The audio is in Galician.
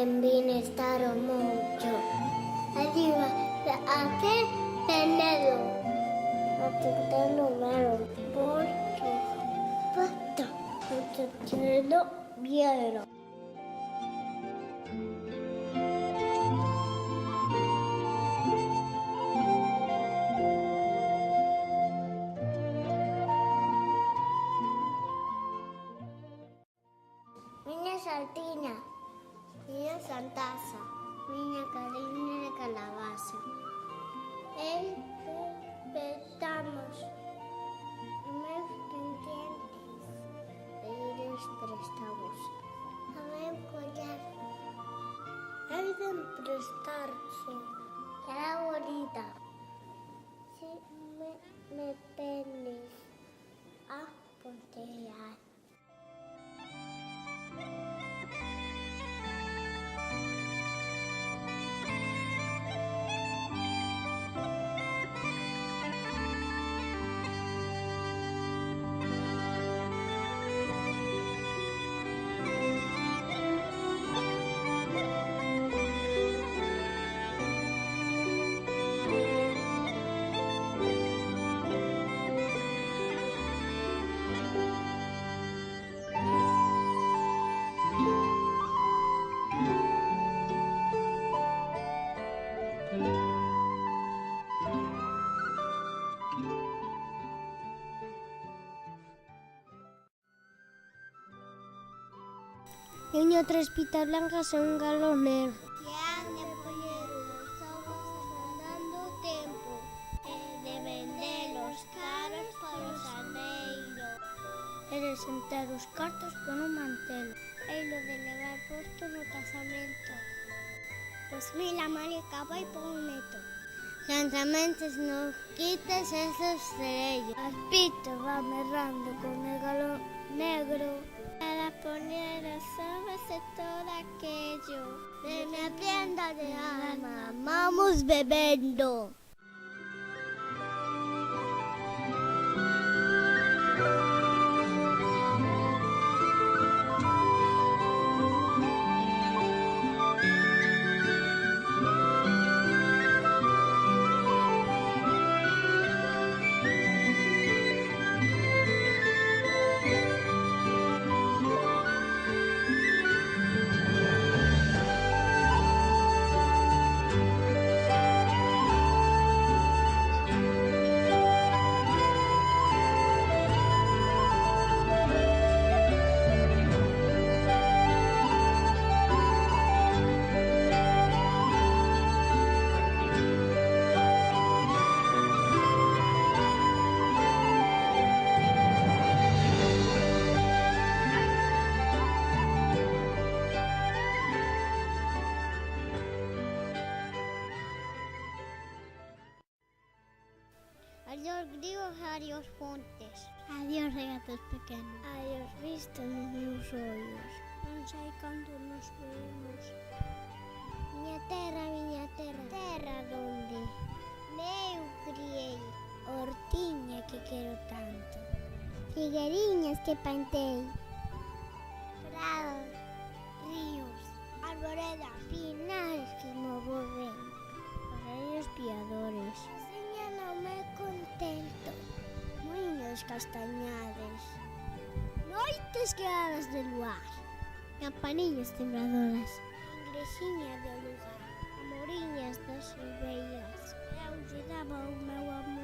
vin estar moito. Arriba, aquel penedo. Atentando mero. Porto. Pato. Atentando vieron. Miña saltina, miña santaza, miña cariña de calabaza. Petamos meus pendientes e ires prestamos. A meu collar, hai de prestarse, que era bonita. Si me penes a pontear. Teño 3 pitas blancas e un galo negro. Que han de poñer os ovos andando o tempo e de vendelos caros polo xaneiro. E de sentar os cartos por un mantelo. E lo de levar posto no casamento. Pois mira, Marica, vai por un neto. Cantramentes no quites esos cerellos. As pitas van merrando con el galo negro. Para poner os ovos e todo aquello. De mi prenda de alma, vamos bebendo. Adiós gregos e adiós fontes. Adiós regatos pequenos. Adiós visto nos meus ollos. Non sei cando nos vemos. Miña terra, terra donde eu criei. Hortiña que quero tanto. Figueriñas que plantei. Prados, ríos, arboredas, pinares que movo ben. Parellos piadores. Me contento, muiños castañares, noites claras de luar, campanillas timbradoras, ingresiña do lugar, amoriñas das olveiras, eu lle daba o meu amor.